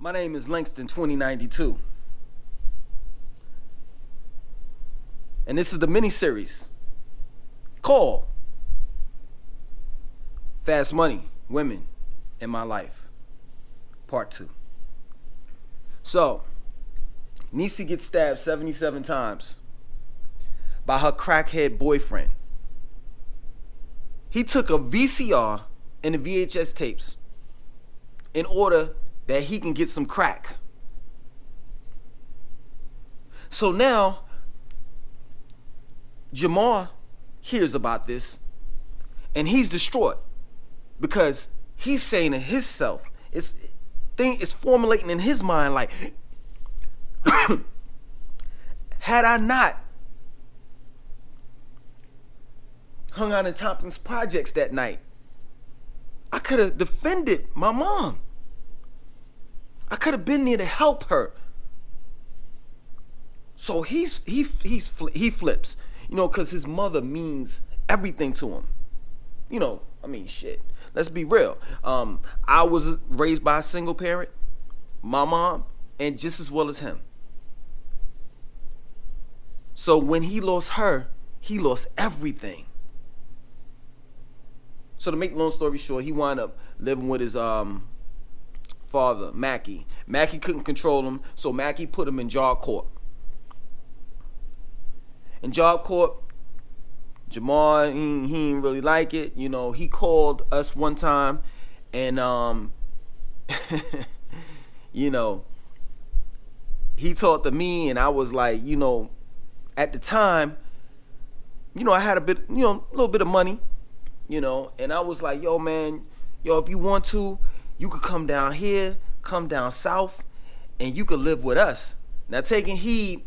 My name is Langston 2092. And this is the mini-series called Fast Money, Women in My Life, Part 2. So, Niecy gets stabbed 77 times by her crackhead boyfriend. He took a VCR and the VHS tapes in order that he can get some crack. So now, Jamar hears about this and he's distraught because he's saying to himself, it's formulating in his mind like, had I not hung out in Tompkins Projects that night, I could have defended my mom. I could have been there to help her. So he flips, because his mother means everything to him. Shit. Let's be real. I was raised by a single parent, my mom, and just as well as him. So when he lost her, he lost everything. So to make the long story short, he wound up living with his father, Mackie. Mackie couldn't control him, so Mackie put him in job court. In job court, Jamar, he didn't really like it. He called us one time and he talked to me, and I was like, at the time, I had a little bit of money, and I was like, yo, man, if you want to, you could come down here, come down south, and you could live with us. Now, taking heed,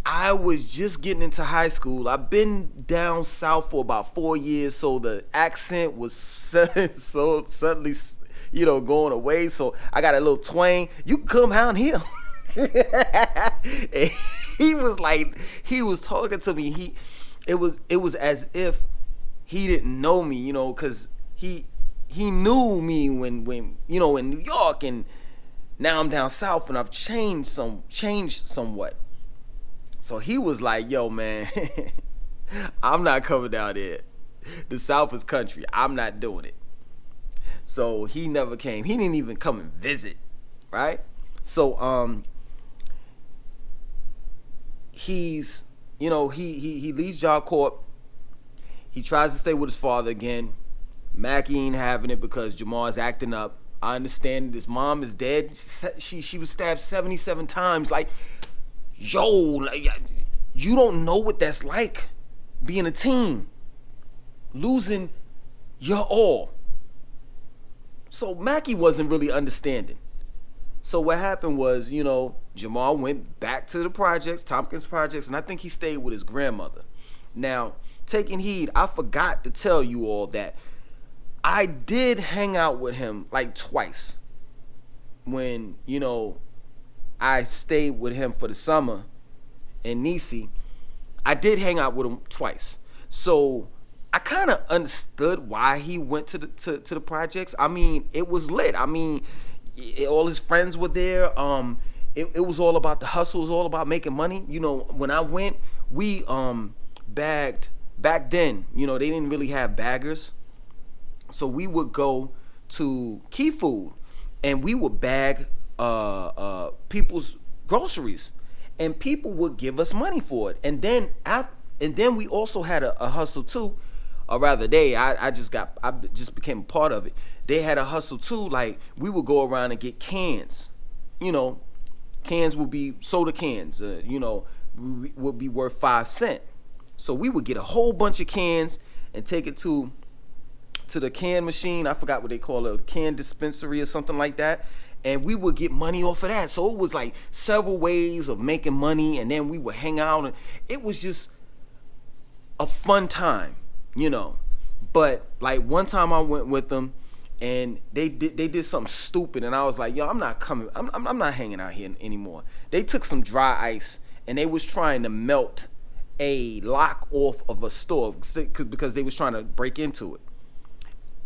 I was just getting into high school. I've been down south for about 4 years, so the accent was so suddenly, going away. So I got a little twang. You can come down here. And he was like, he was talking to me. It was as if he didn't know me, because he knew me when in New York, and now I'm down south and I've changed somewhat. So he was like, yo, man, I'm not coming down there. The South is country. I'm not doing it. So he never came. He didn't even come and visit, right? So he's, he leaves job corp. He tries to stay with his father again. Mackie ain't having it because Jamar's acting up. I understand that his mom is dead. She was stabbed 77 times. Like, yo, you don't know what that's like, being a teen, losing your all. So Mackie wasn't really understanding. So what happened was, Jamar went back to the projects, Tompkins Projects, and I think he stayed with his grandmother. Now, taking heed, I forgot to tell you all that I did hang out with him like twice when, I stayed with him for the summer in Niecy. I did hang out with him twice. So I kind of understood why he went to the projects. I mean, it was lit. I mean, all his friends were there. It was all about the hustle. It was all about making money. When I went, we bagged. Back then, they didn't really have baggers. So we would go to Key Food and we would bag people's groceries, and people would give us money for it. And then we also had a hustle too, or rather I just became a part of it. They had a hustle too. Like, we would go around and get cans. Cans would be soda cans. Would be worth 5 cents. So we would get a whole bunch of cans and take it to the can machine. I forgot what they call it, a can dispensary or something like that. And we would get money off of that. So it was like several ways of making money, and then we would hang out, and it was just a fun time, But like one time I went with them, and they did something stupid, and I was like, yo, I'm not coming. I'm not hanging out here anymore. They took some dry ice and they was trying to melt a lock off of a store because they was trying to break into it.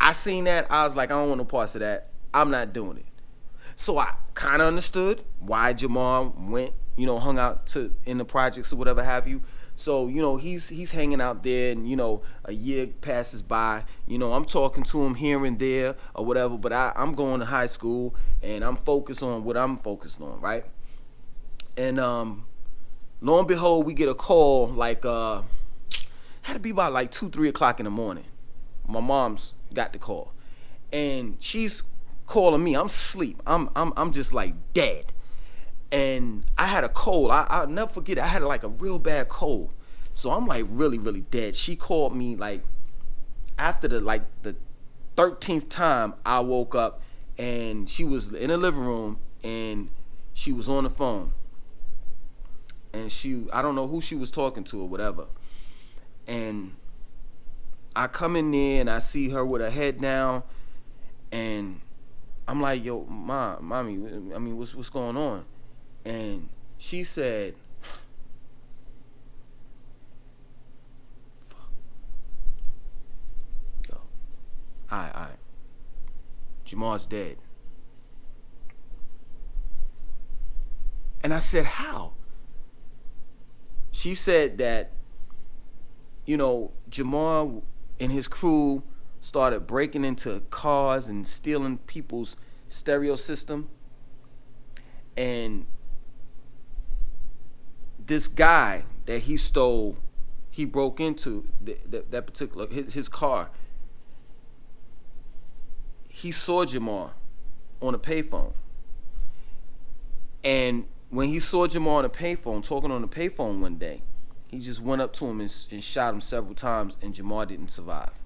I seen that. I was like, I don't want no parts of that. I'm not doing it. So I kind of understood why Jamal went, hung out in the projects or whatever have you. So, he's hanging out there, and, a year passes by. I'm talking to him here and there or whatever, but I'm going to high school, and I'm focused on what I'm focused on, right? And lo and behold, we get a call, like, had to be about like 2-3 o'clock in the morning. My mom's got the call, and she's calling me. I'm asleep. I'm just like dead. And I had a cold. I'll never forget it. I had like a real bad cold. So I'm like really, really dead. She called me like after the 13th time I woke up, and she was in the living room, and she was on the phone. And I don't know who she was talking to or whatever. And I come in there and I see her with her head down, and I'm like, yo, mommy, I mean, what's going on? And she said, fuck. Yo, all right. Jamal's dead. And I said, how? She said that, Jamal and his crew started breaking into cars and stealing people's stereo system. And this guy that he broke into that particular, his car. He saw Jamal on a payphone. And when he saw Jamal on a payphone, talking on the payphone one day, he just went up to him and shot him several times, and Jamal didn't survive.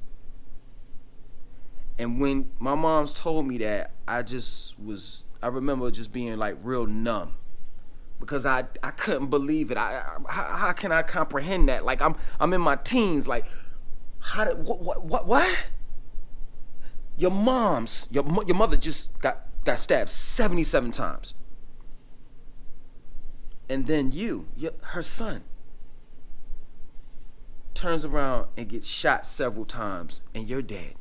And when my mom's told me that, I remember just being like real numb, because I couldn't believe it. How can I comprehend that? Like I'm in my teens. Like, what? Your mother just got stabbed 77 times, and then her son, turns around and gets shot several times, and you're dead.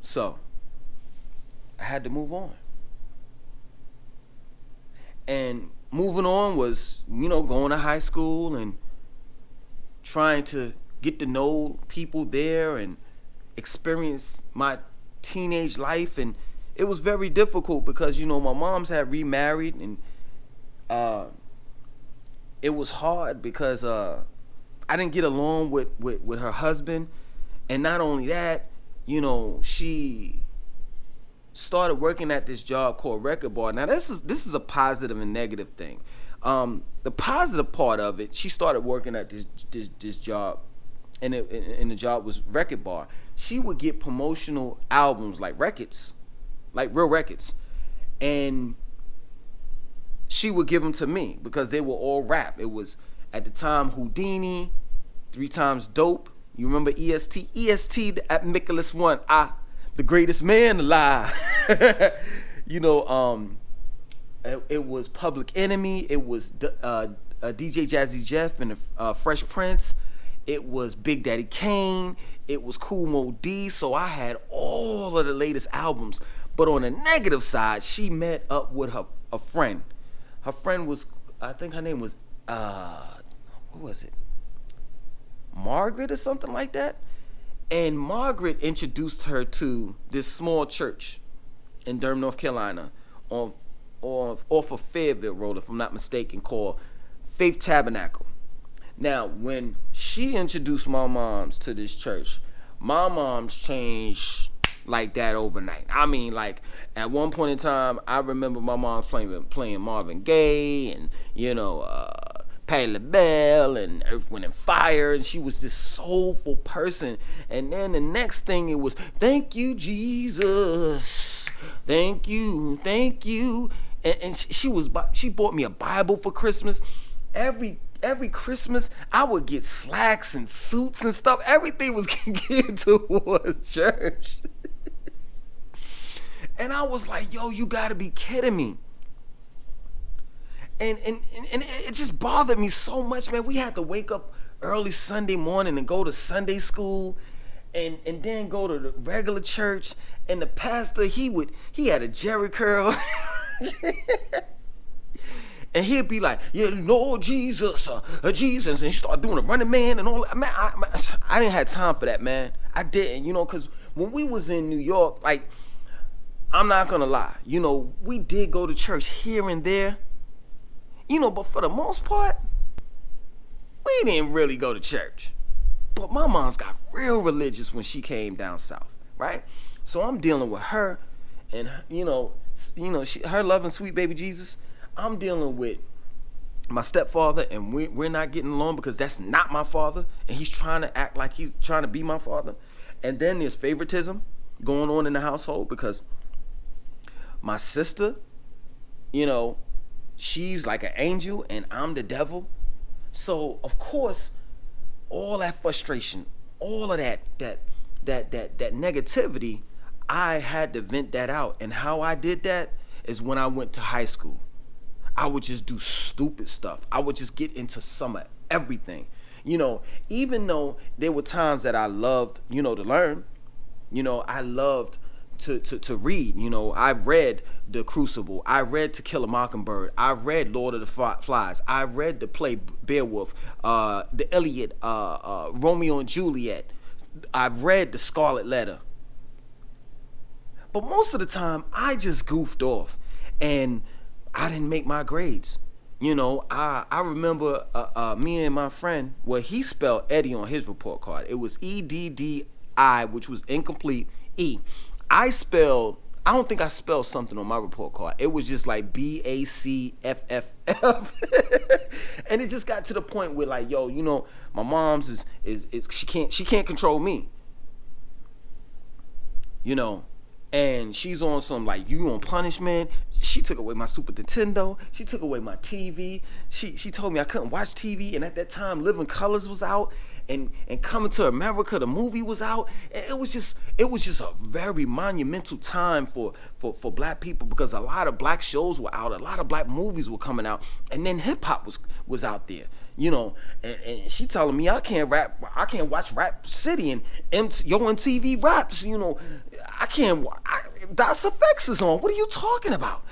So I had to move on. And moving on was, going to high school and trying to get to know people there and experience my teenage life. And it was very difficult because, my mom's had remarried, and it was hard because I didn't get along with her husband. And not only that, she started working at this job called Record Bar. Now this is a positive and negative thing. The positive part of it, she started working at this job, and the job was Record Bar. She would get promotional albums, like records, like real records, and she would give them to me because they were all rap. It was at the time Houdini, 3 Times Dope. You remember EST? EST at Nicholas One. The greatest man alive. It was Public Enemy. It was DJ Jazzy Jeff and Fresh Prince. It was Big Daddy Kane. It was Kool Moe Dee. So I had all of the latest albums. But on the negative side, she met up with a friend. Her friend was, I think her name was, what was it? Margaret or something like that. And Margaret introduced her to this small church in Durham, North Carolina, off of Fayetteville Road, if I'm not mistaken, called Faith Tabernacle. Now, when she introduced my moms to this church, my moms changed like that overnight. I mean, like, at one point in time, I remember my mom's playing Marvin Gaye and, Patti LaBelle and Earth, Wind and Fire, and she was this soulful person. And then the next thing, it was, thank you, Jesus, thank you. And she bought me a Bible for Christmas. Every Christmas, I would get slacks and suits and stuff. Everything was geared towards church. And I was like, yo, you gotta be kidding me. And it just bothered me so much, man. We had to wake up early Sunday morning and go to Sunday school. and then go to the regular church, and the pastor, he had a Jerry curl. And he'd be like, yeah, Lord Jesus, Jesus, and he started doing a running man and all that. Man, I didn't have time for that, man. I didn't, because when we was in New York, like, I'm not gonna lie, we did go to church here and there, but for the most part, we didn't really go to church. But my mom's got real religious when she came down south, right? So I'm dealing with her, and her loving sweet baby Jesus. I'm dealing with my stepfather, and we're not getting along because that's not my father, and he's trying to act like he's trying to be my father. And then there's favoritism going on in the household because my sister, she's like an angel and I'm the devil. So of course, all that frustration, all of that negativity, I had to vent that out. And how I did that is when I went to high school. I would just do stupid stuff. I would just get into some of everything. Even though there were times that I loved, to learn, I loved to read. I read The Crucible. I read To Kill a Mockingbird. I read Lord of the Flies. I read the play Beowulf, the Iliad, Romeo and Juliet. I've read The Scarlet Letter. But most of the time, I just goofed off, and I didn't make my grades. I remember me and my friend, he spelled Eddie on his report card. It was EDDI, which was incomplete, E. I don't think I spelled something on my report card. It was just like BACFFF. And it just got to the point where like, my mom's is she can't control me. And she's on some like, you on punishment. She took away my Super Nintendo. She took away my TV. She told me I couldn't watch TV. And at that time, Living Colors was out, and Coming to America, the movie was out. And it was just a very monumental time for black people, because a lot of black shows were out, a lot of black movies were coming out, and then hip hop was out there. And she telling me I can't watch Rap City and Yo MTV Raps. I can't. Das Effects is on. What are you talking about?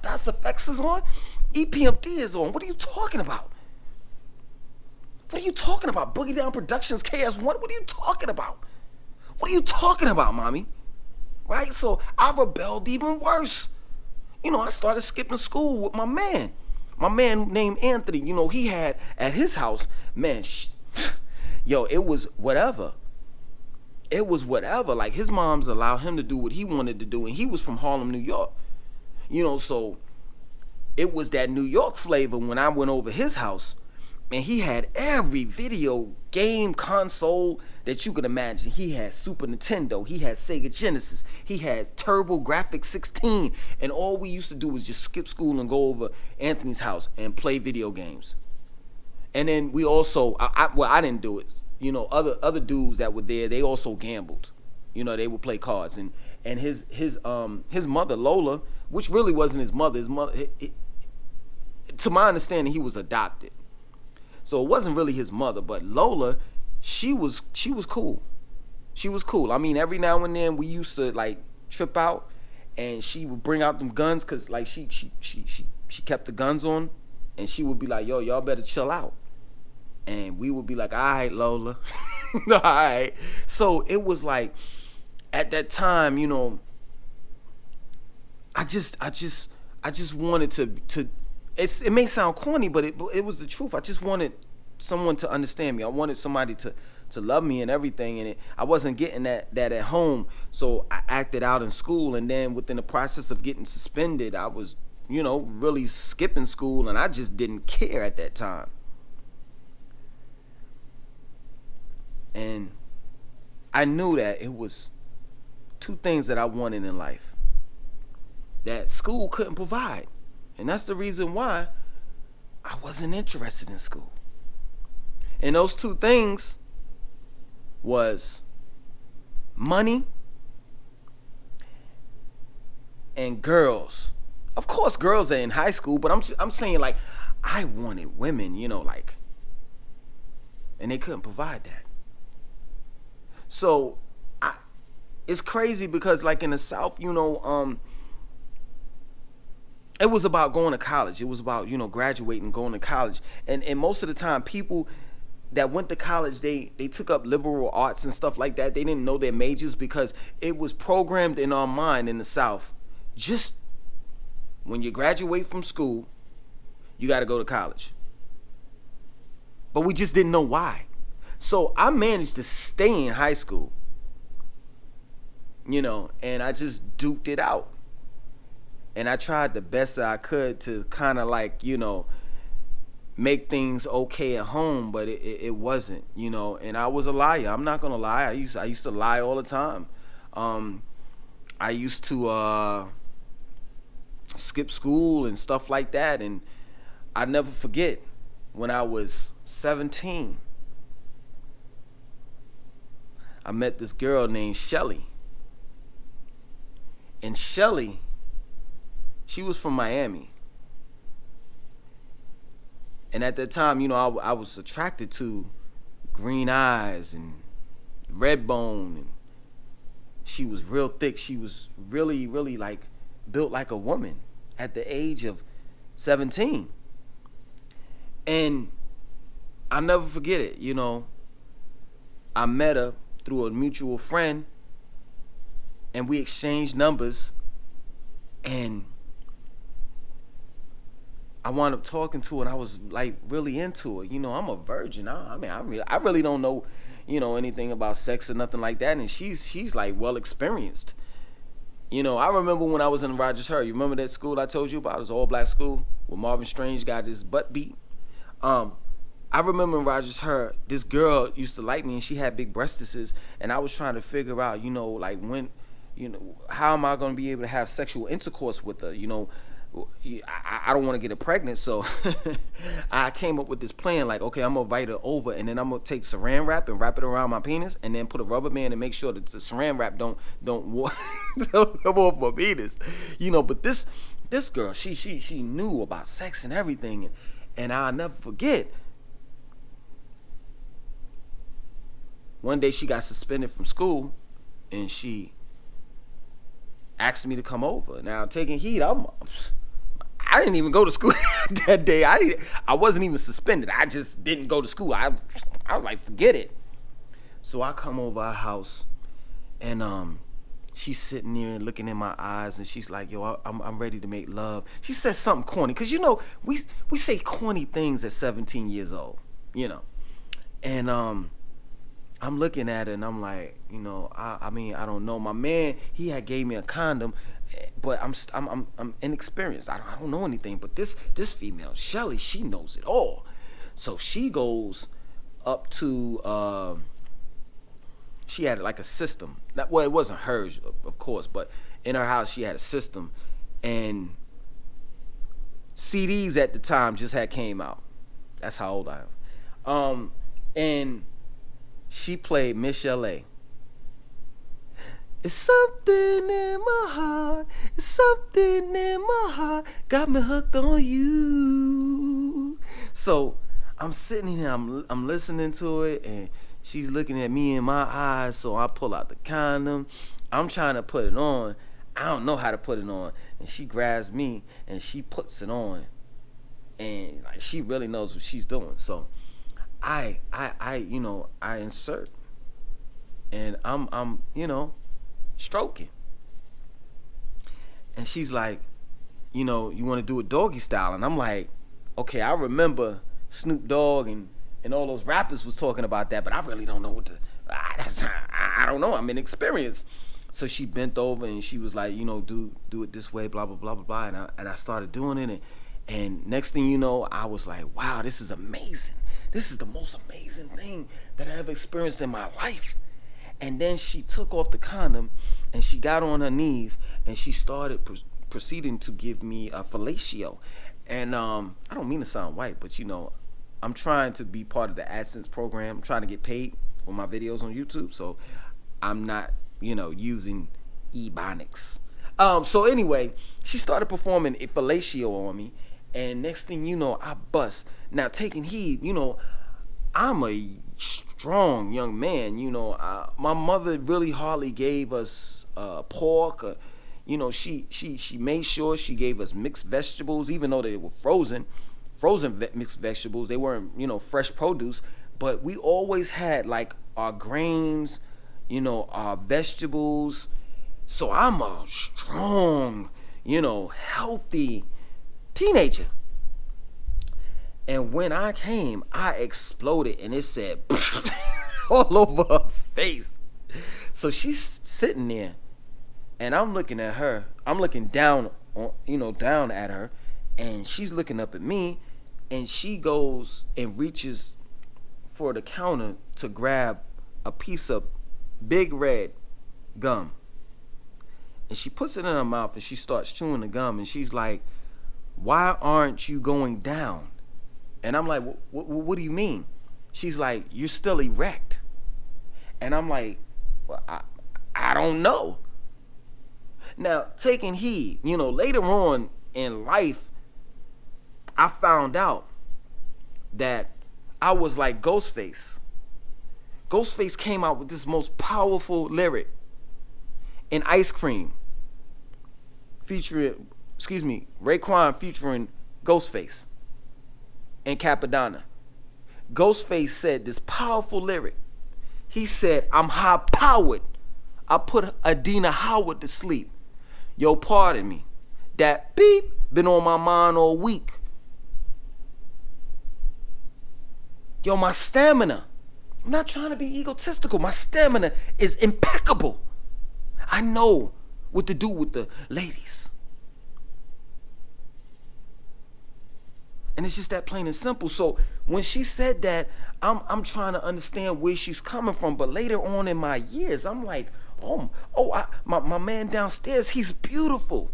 Das Effects is on. EPMD is on. What are you talking about? Boogie Down Productions, KS1. What are you talking about? Mommy? Right? So I rebelled even worse. I started skipping school with my man. My man named Anthony, he had at his house, man, it was whatever. Like, his moms allowed him to do what he wanted to do, and he was from Harlem, New York. So it was that New York flavor when I went over his house, and he had every video game console that you could imagine. He had Super Nintendo, he had Sega Genesis, he had TurboGrafx 16, and all we used to do was just skip school and go over Anthony's house and play video games. And then we also, I didn't do it. Other dudes that were there, they also gambled. They would play cards, and his mother Lola, which really wasn't his mother. To my understanding, he was adopted. So it wasn't really his mother, but Lola, she was cool. She was cool. I mean, every now and then we used to like trip out, and she would bring out them guns, cause like she kept the guns on, and she would be like, "Yo, y'all better chill out," and we would be like, "All right, Lola, all right." So it was like, at that time, I just wanted to. It may sound corny, but it was the truth. I just wanted someone to understand me. I wanted somebody to love me and everything, and I wasn't getting that at home. So I acted out in school, and then within the process of getting suspended, I was, really skipping school, and I just didn't care at that time. And I knew that it was two things that I wanted in life that school couldn't provide. And that's the reason why I wasn't interested in school. And those two things was money and girls. Of course, girls are in high school, but I'm saying, like, I wanted women, and they couldn't provide that. So it's crazy because like in the South, it was about going to college. It was about, graduating, going to college. And most of the time people that went to college, they took up liberal arts and stuff like that. They didn't know their majors because it was programmed in our mind in the South. Just when you graduate from school, you got to go to college. But we just didn't know why. So I managed to stay in high school, and I just duked it out. And I tried the best that I could to kind of like, make things okay at home, but it wasn't, and I was a liar. I'm not gonna lie. I used to lie all the time. I used to skip school and stuff like that, and I never forget when I was 17. I met this girl named Shelly. And Shelly, she was from Miami. And at that time, I was attracted to green eyes and red bone. And she was real thick. She was really, really like built like a woman at the age of 17. And I'll never forget it, I met her through a mutual friend and we exchanged numbers, and I wound up talking to her, and I was like really into it. I'm a virgin. I really don't know, anything about sex or nothing like that. And she's like well experienced. I remember when I was in Rogers Hurd. You remember that school I told you about? It was an all black school where Marvin Strange got his butt beat. I remember in Rogers Hurd, this girl used to like me, and she had big breastises, and I was trying to figure out, like when, how am I going to be able to have sexual intercourse with her? I don't want to get her pregnant, so I came up with this plan. Like, okay, I'm gonna invite her over, and then I'm gonna take Saran wrap and wrap it around my penis, and then put a rubber band and make sure that the Saran wrap don't come off my penis, But this girl, she knew about sex and everything, and I'll never forget. One day she got suspended from school, and she asked me to come over. Now, taking heed, I didn't even go to school that day. I wasn't even suspended. I just didn't go to school. I was like, forget it. So I come over our house, and she's sitting there looking in my eyes, and she's like, yo, I'm ready to make love. She said something corny, because we say corny things at 17 years old, and I'm looking at it, and I'm like, I don't know. My man, he had gave me a condom, but I'm inexperienced. I don't know anything. But this female, Shelly, she knows it all. So she goes up to, she had like a system. Well, it wasn't hers, of course, but in her house she had a system, and CDs at the time just had came out. That's how old I am. And she played Miss L.A. It's something in my heart. It's something in my heart. Got me hooked on you. So I'm sitting here, I'm listening to it, and she's looking at me in my eyes. So I pull out the condom. I'm trying to put it on. I don't know how to put it on. And she grabs me and she puts it on. And like, she really knows what she's doing. So I insert, and I'm stroking, and she's like, you want to do a doggy style, and I'm like, okay, I remember Snoop Dogg and all those rappers was talking about that, but I really don't know what I don't know, I'm inexperienced. So she bent over and she was like, do it this way, blah blah blah blah blah, and I started doing it, and next thing you know, I was like, wow, this is amazing. This is the most amazing thing that I ever experienced in my life. And then she took off the condom, and she got on her knees, and she started proceeding to give me a fellatio. And I don't mean to sound white, but I'm trying to be part of the AdSense program. I'm trying to get paid for my videos on YouTube, so I'm not, using ebonics. So anyway, she started performing a fellatio on me, and next thing you know, I bust. Now, taking heed, I'm a strong young man. My mother really hardly gave us pork. She made sure she gave us mixed vegetables, even though they were frozen mixed vegetables. They weren't, fresh produce, but we always had like our grains, our vegetables. So I'm a strong, healthy teenager. And when I came, I exploded, and it said all over her face. So she's sitting there, and I'm looking at her. I'm looking down down at her, and she's looking up at me, and she goes and reaches for the counter to grab a piece of Big Red gum. And she puts it in her mouth, and she starts chewing the gum, and she's like, "Why aren't you going down?" And I'm like, what do you mean? She's like, "You're still erect." And I'm like, well, I don't know. Now, taking heed, later on in life, I found out that I was like Ghostface. Ghostface came out with this most powerful lyric in Ice Cream, Raekwon featuring Ghostface and Capadonna. Ghostface said this powerful lyric. He said, "I'm high powered. I put Adina Howard to sleep. Yo, pardon me. That beep been on my mind all week. Yo, my stamina. I'm not trying to be egotistical. My stamina is impeccable. I know what to do with the ladies." And it's just that plain and simple. So when she said that, I'm trying to understand where she's coming from. But later on in my years, I'm like, my man downstairs, he's beautiful.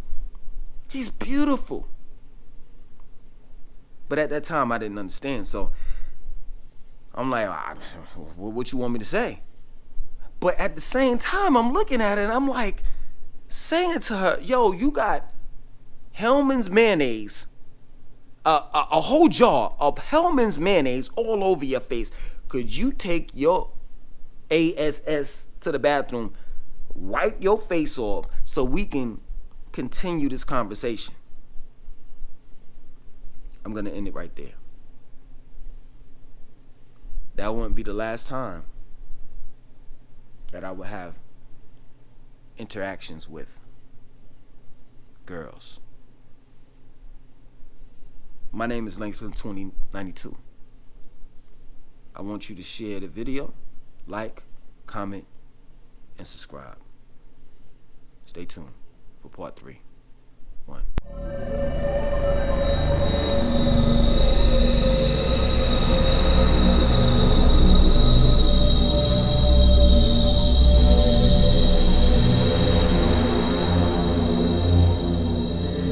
He's beautiful. But at that time, I didn't understand. So I'm like, what you want me to say? But at the same time, I'm looking at it, and I'm like, saying to her, yo, you got Hellman's mayonnaise, a whole jar of Hellman's mayonnaise all over your face. Could you take your ass to the bathroom, wipe your face off, so we can continue this conversation? I'm going to end it right there. That wouldn't be the last time that I would have interactions with girls. My name is Langston2092. I want you to share the video, like, comment, and subscribe. Stay tuned for part 3. 1.